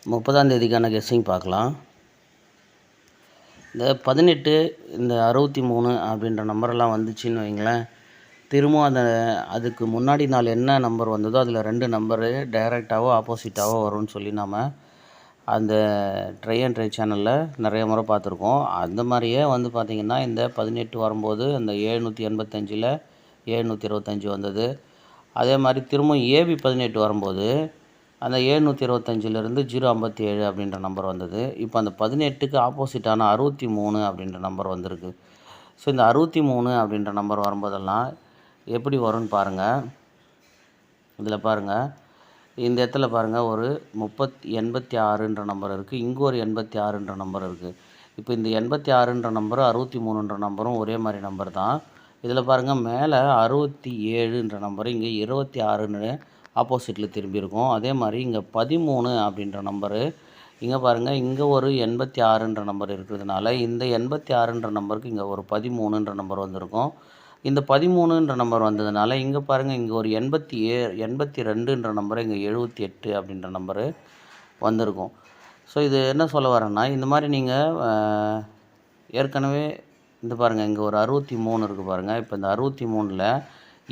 30ஆம் தேதிக்கான guessing பார்க்கலாம். இந்த 18 இந்த 63 அப்படின்ற நம்பரெல்லாம் வந்துச்சுன்னு வைங்களேன், திரும்பவும் அதுக்கு முன்னாடி நாள் என்ன நம்பர் வந்ததோ அதில் 2 நம்பரு டைரெக்டாவோ ஆப்போசிட்டாவோ வரும்னு சொல்லி நாம் அந்த ட்ரை அண்ட் ட்ரை சேனலில் நிறைய முறை பார்த்துருக்கோம். அந்த மாதிரியே பார்த்திங்கன்னா இந்த 18 வரும்போது அந்த 785ல் 725 வந்தது. அதே மாதிரி திரும்பவும் ஏபி 18 வரும்போது அந்த 725லேருந்து 057 அப்படின்ற நம்பர் வந்தது. இப்போ அந்த 18க்கு ஆப்போசிட்டான 63 அப்படின்ற நம்பர் வந்திருக்கு. ஸோ இந்த 63 அப்படின்ற நம்பர் வரும்போதெல்லாம் எப்படி வரும்னு பாருங்கள். இதில் பாருங்கள், இந்த இடத்துல பாருங்கள் ஒரு 86ன்ற நம்பர் இருக்குது, இங்கே ஒரு 86ன்ற நம்பர் இருக்குது. இப்போ இந்த 86ன்ற நம்பரும் 63ன்ற நம்பரும் ஒரே மாதிரி நம்பர் தான். இதில் பாருங்கள் மேலே 67ன்ற நம்பர் இங்கே 26ன்னு ஆப்போசிட்டில் திரும்பியிருக்கும். அதே மாதிரி இங்கே 13 அப்படின்ற நம்பரு இங்கே பாருங்கள், இங்கே ஒரு 86ன்ற நம்பர் இருக்கிறதுனால இந்த 86ன்ற நம்பருக்கு இங்கே ஒரு 13ன்ற நம்பர் வந்திருக்கும். இந்த 13ன்ற நம்பர் வந்ததுனால இங்கே பாருங்கள், இங்கே ஒரு 82ன்ற நம்பரு இங்கே 78 அப்படின்ற நம்பரு வந்திருக்கும். ஸோ இது என்ன சொல்ல வரேன்னா, இந்த மாதிரி நீங்கள் ஏற்கனவே இந்த பாருங்கள், இங்கே ஒரு 63 இருக்குது பாருங்கள். இப்போ இந்த 63ல்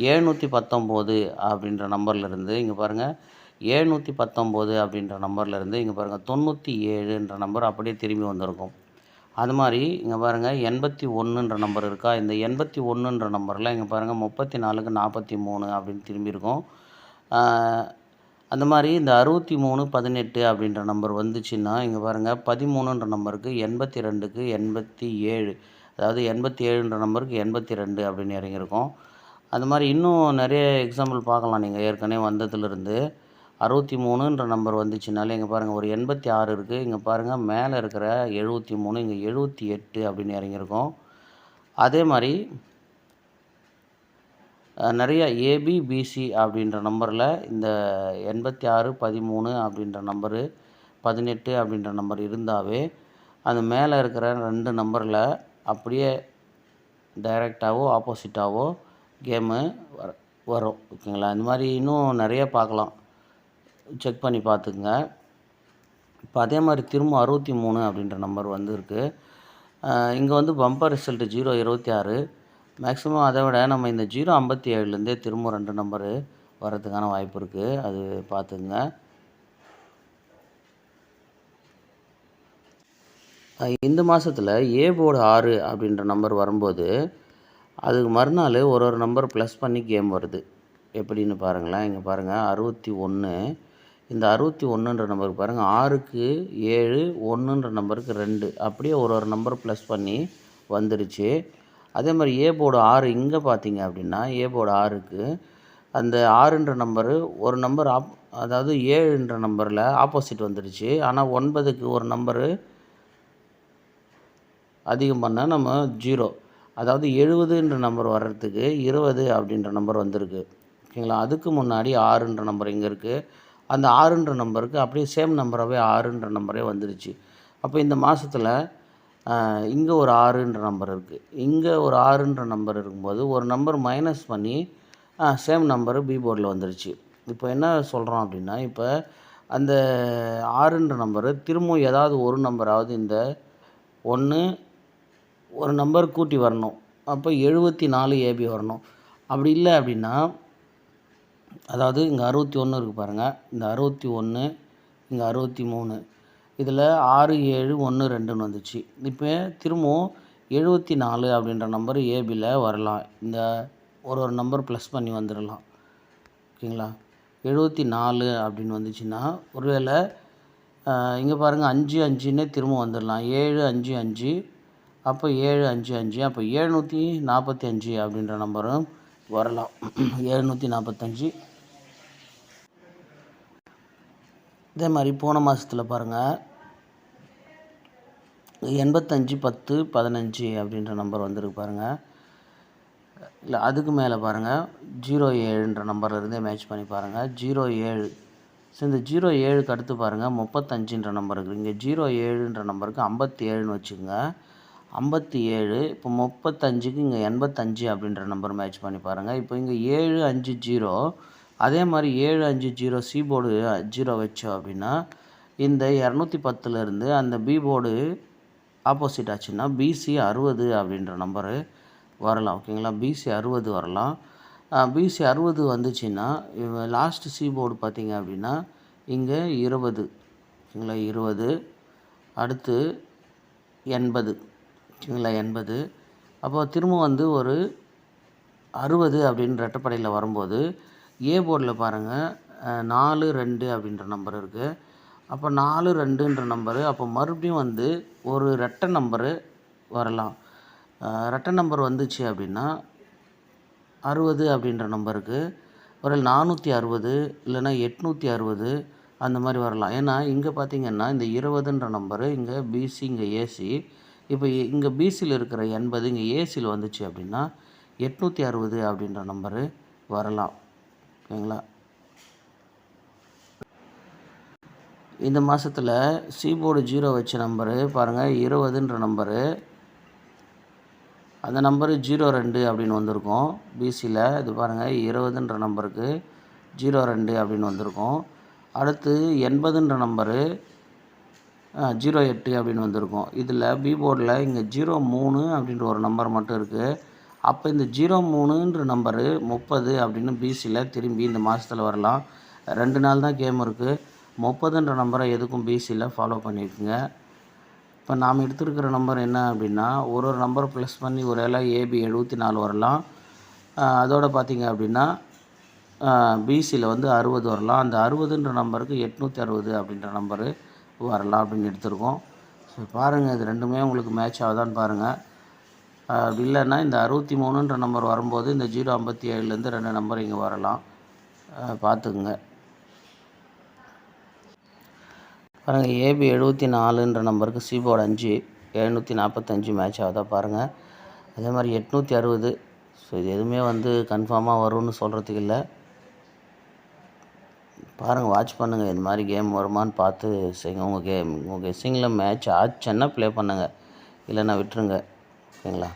719 அப்படின்ற நம்பர்லேருந்து இங்கே பாருங்கள் 719 அப்படின்ற நம்பர்லேருந்து இங்கே பாருங்கள் 97ன்ற நம்பர் அப்படியே திரும்பி வந்திருக்கும். அது மாதிரி இங்கே பாருங்கள் 81ன்ற நம்பர் இருக்கா, இந்த 81ன்ற நம்பரில் இங்கே பாருங்கள் 34க்கு 43 அப்படின்னு திரும்பியிருக்கும். அந்த மாதிரி இந்த 63 18 அப்படின்ற நம்பர் வந்துச்சுன்னா இங்கே பாருங்கள் 13ன்ற நம்பருக்கு 82க்கு 87, அதாவது 87ன்ற நம்பருக்கு 82 அப்படின்னு இறங்கியிருக்கும். அது மாதிரி இன்னும் நிறைய எக்ஸாம்பிள் பார்க்கலாம். நீங்கள் ஏற்கனவே வந்ததுலேருந்து 63ன்ற நம்பர் வந்துச்சுனாலே இங்கே பாருங்கள் ஒரு 86 இருக்குது, இங்கே பாருங்கள் மேலே இருக்கிற 73 இங்கே 78 அப்படின்னு இறங்கியிருக்கும். அதே மாதிரி நிறைய ஏபிபிசி அப்படின்ற நம்பரில் இந்த 86 13 அப்படின்ற நம்பரு 18 அப்படின்ற நம்பர் இருந்தாவே அந்த மேலே இருக்கிற 2 நம்பரில் அப்படியே டைரெக்டாகவோ ஆப்போசிட்டாவோ கேமு வரும். ஓகேங்களா? இந்த மாதிரி இன்னும் நிறைய பார்க்கலாம், செக் பண்ணி பார்த்துக்குங்க. இப்போ அதே மாதிரி திரும்ப 63 அப்படின்ற நம்பர் இருக்குது. இங்கே பம்பர் ரிசல்ட்டு 026. மேக்ஸிமம் அதை விட நம்ம இந்த 057லேருந்தே திரும்ப 2 நம்பரு வர்றதுக்கான வாய்ப்பு இருக்குது, அது பார்த்துக்குங்க. இந்த மாதத்தில் ஏ போர்டு 6 அப்படின்ற நம்பர் வரும்போது அதுக்கு மறுநாள் ஒரு நம்பர் ப்ளஸ் பண்ணி கேம் வருது. எப்படின்னு பாருங்களேன். இங்கே பாருங்கள் 61, இந்த 61ன்ற நம்பருக்கு பாருங்கள் 6க்கு 7, 1ன்ற நம்பருக்கு 2 அப்படியே ஒரு நம்பர் ப்ளஸ் பண்ணி வந்துருச்சு. அதே மாதிரி ஏ போர்டு 6 இங்கே பார்த்தீங்க அப்படின்னா ஏ போர்டு 6க்கு அந்த 6ன்ற நம்பரு ஒரு நம்பர் அதாவது 7ன்ற நம்பரில் ஆப்போசிட் வந்துடுச்சு. ஆனால் 9க்கு ஒரு நம்பரு அதிகம் பண்ணால் நம்ம 0, அதாவது 70ன்ற நம்பர் வர்றதுக்கு 20 அப்படின்ற நம்பர் வந்திருக்கு. ஓகேங்களா? அதுக்கு முன்னாடி 6ன்ற நம்பர் இங்கே இருக்குது. அந்த 6ன்ற நம்பருக்கு அப்படியே சேம் நம்பராகவே 6ன்ற நம்பரே வந்துடுச்சு. அப்போ இந்த மாதத்தில் இங்கே ஒரு 6ன்ற நம்பர் இருக்குது, இங்கே ஒரு 6ன்ற நம்பர் இருக்கும்போது ஒரு நம்பர் மைனஸ் பண்ணி சேம் நம்பரு பி போர்டில் வந்துடுச்சு. இப்போ என்ன சொல்கிறோம் அப்படின்னா, இப்போ அந்த 6ன்ற நம்பரு திரும்பவும் ஏதாவது ஒரு நம்பராவது இந்த ஒரு நம்பர் கூட்டி வரணும். அப்போ 74 ஏபி வரணும். அப்படி இல்லை அப்படின்னா, அதாவது இங்கே 61 இருக்குது பாருங்கள், இந்த 61 இங்கே 63, இதில் 6 7 1 2ன்னு வந்துச்சு. இப்போ திரும்பவும் 74 அப்படின்ற நம்பர் ஏபியில் வரலாம். இந்த ஒரு நம்பர் ப்ளஸ் பண்ணி வந்துடலாம். ஓகேங்களா? 74 அப்படின்னு வந்துச்சுன்னா ஒருவேளை இங்கே பாருங்கள் 5 5ன்னே திரும்ப வந்துடலாம். 7 5 5, அப்போ 7 5 5, அப்போ 745 அப்படின்ற நம்பரும் வரலாம். 745. இதே மாதிரி போன மாதத்தில் பாருங்கள் 85 10 15 அப்படின்ற நம்பர் வந்திருக்கு பாருங்கள். இல்லை அதுக்கு மேலே பாருங்கள் 07ன்ற நம்பர்லேருந்தே மேட்ச் பண்ணி பாருங்கள் 07. ஸோ இந்த 07க்கு அடுத்து பாருங்கள் 35ன்ற நம்பர் இருக்குது. இங்கே 07ன்ற நம்பருக்கு 57ன்னு வச்சுக்கோங்க. 57, இப்போ 35க்கு இங்கே 85 அப்படின்ற நம்பர் மேட்ச் பண்ணி பாருங்கள். இப்போ இங்கே 750, அதே மாதிரி 750 சி போர்டு 0 வச்சோம் அப்படின்னா இந்த 210லேருந்து அந்த பி போர்டு ஆப்போசிட் ஆச்சுன்னா பிசி 60 அப்படின்ற நம்பரு வரலாம். ஓகேங்களா, பிசி 60 வரலாம். பிசி 60 வந்துச்சுன்னா லாஸ்ட் சி போர்டு பார்த்தீங்க அப்படின்னா இங்கே 20. ஓகேங்களா, 20. அடுத்து 80. ஓகேங்களா, 80. அப்போ திரும்ப வந்து ஒரு 60 அப்படின்னு ரெட்டப்படையில் வரும்போது ஏ போர்டில் பாருங்கள் 4, 2 அப்படின்ற நம்பர் இருக்குது. அப்போ 4, 2ன்ற நம்பரு அப்போ மறுபடியும் வந்து ஒரு ரெட்டை நம்பரு வரலாம். ரெட்டை நம்பர் வந்துச்சு அப்படின்னா 60 அப்படின்ற நம்பருக்கு ஒரு 460 இல்லைன்னா 860 அந்த மாதிரி வரலாம். ஏன்னா இங்கே பார்த்திங்கன்னா இந்த 20ன்ற நம்பரு இங்கே பிசி, இங்கே ஏசி. இப்போ இங்கே பிசியில் இருக்கிற 80 இங்கே ஏசியில் வந்துச்சு அப்படின்னா 860 அப்படின்ற நம்பரு வரலாம். ஓகேங்களா, இந்த மாதத்தில் சி போர்டு 0 வச்ச நம்பரு பாருங்கள் 20ன்ற நம்பரு, அந்த நம்பரு 02 அப்படின்னு வந்திருக்கும். பிசியில் இது பாருங்கள் 20ன்ற நம்பருக்கு 02 அப்படின்னு வந்திருக்கும். அடுத்து 80ன்ற நம்பரு 08 அப்படின்னு வந்திருக்கும். இதில் பி போர்டில் இங்கே 03 அப்படின்ற ஒரு நம்பர் மட்டும் இருக்குது. அப்போ இந்த 03ன்ற நம்பரு 30 அப்படின்னு பிசியில் திரும்பி இந்த மாதத்தில் வரலாம். 2 நாள் தான் கேம் இருக்குது. 30ன்ற நம்பரை எதுக்கும் பிசியில் ஃபாலோ பண்ணியிருக்குங்க. இப்போ நாம் எடுத்துருக்கிற நம்பர் என்ன அப்படின்னா ஒரு நம்பர் ப்ளஸ் பண்ணி ஒரு வேளை ஏபி 74 வரலாம். அதோடு பார்த்திங்க அப்படின்னா பிசியில் வந்து 60 வரலாம். அந்த 60ன்ற நம்பருக்கு 860 அப்படின்ற நம்பரு வரலாம் அப்படின்னு எடுத்திருக்கோம். ஸோ பாருங்கள், இது ரெண்டுமே உங்களுக்கு மேட்ச் ஆகுதான்னு பாருங்கள். அப்படி இல்லைன்னா இந்த 63ன்ற நம்பர் வரும்போது இந்த 057லேருந்து 2 நம்பர் இங்கே வரலாம். பார்த்துக்குங்க. பாருங்கள், ஏபி 74ன்ற நம்பருக்கு சி போர்டு 5 745 மேட்ச் ஆகுதா பாருங்கள். அதே மாதிரி 860. ஸோ இது எதுவுமே வந்து கன்ஃபார்மாக வரும்னு சொல்கிறதுக்கு இல்லை. பாருங்கள், வாட்ச் பண்ணுங்கள், இந்த மாதிரி கேம் வருமானு பார்த்து செய்யுங்க. உங்கள் கெஸ்ஸிங்கில் மேட்ச் ஆச்சுன்னா ப்ளே பண்ணுங்கள், இல்லைன்னா விட்டுருங்க. ஓகேங்களா.